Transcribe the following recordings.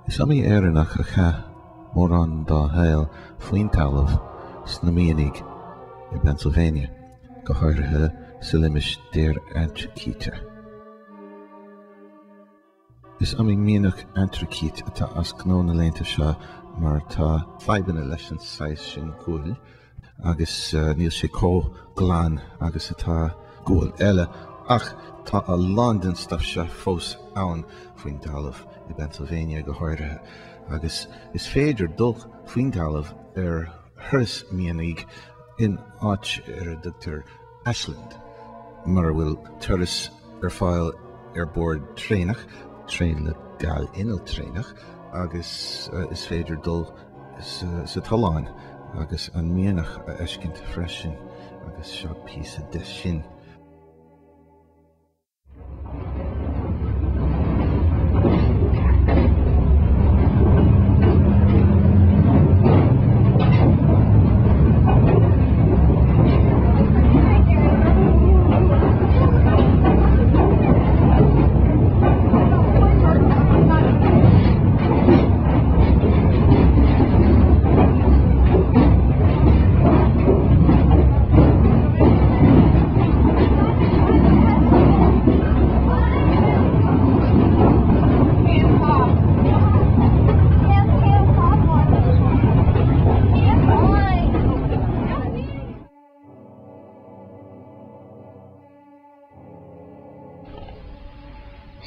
Is am I éireannach a cha mór an dá hail faoin talamh sna Míonaigh in Pennsylvania go háirithe sa limis déir Antracíte. Is am I Míonach Antracíte atá as gnó na léinte seo mar tá feibanna leis an sais sin gúil agus níl sé có glan agus atá gúil eile ach tá a London stuff seo fós ann faoin talamh in Pennsylvania go háirithe agus is féidir dul faoin talamh thuras Míonaigh in áit a Dr. Ashland mar bhfuil turas fáil bord trénach tréin le gal inal trénach agus is féidir dul sa taláin agus an Míonach a eiscint freisin agus seo píosa de sin.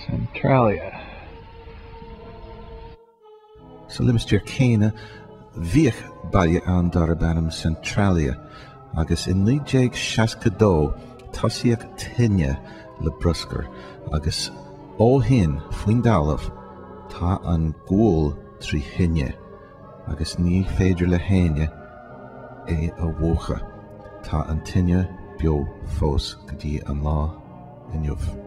Centralia. Sa limistíor céine bhíoch baile an dar bannam Centralia agus in 1962 tosaíoch tinne le bruscar agus ó hin faoin dalamh tá an gúil trí hinne agus ní féidir le héine é a bhuacha tá an tinne beo fós go dtí an lá inniuh.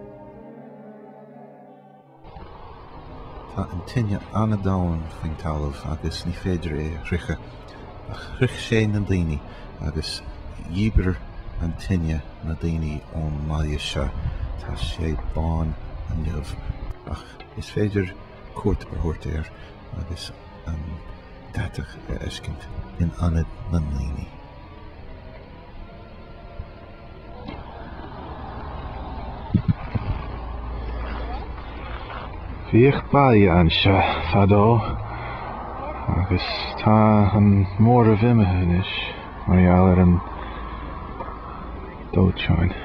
Tá an tinne anna dáin faoin talamh agus ní féidir é riche ach rich sé na daoine agus dhíbear an tinne na daoine ón mbaile seo tá sé bán inniuh ach is féidir cuairt ar thuirt agus an datach a eiscint in anad na daoine. Bhíoch baile an seo fadó agus tá an mór a bhimime inis mar gheall ar an dóiteáin.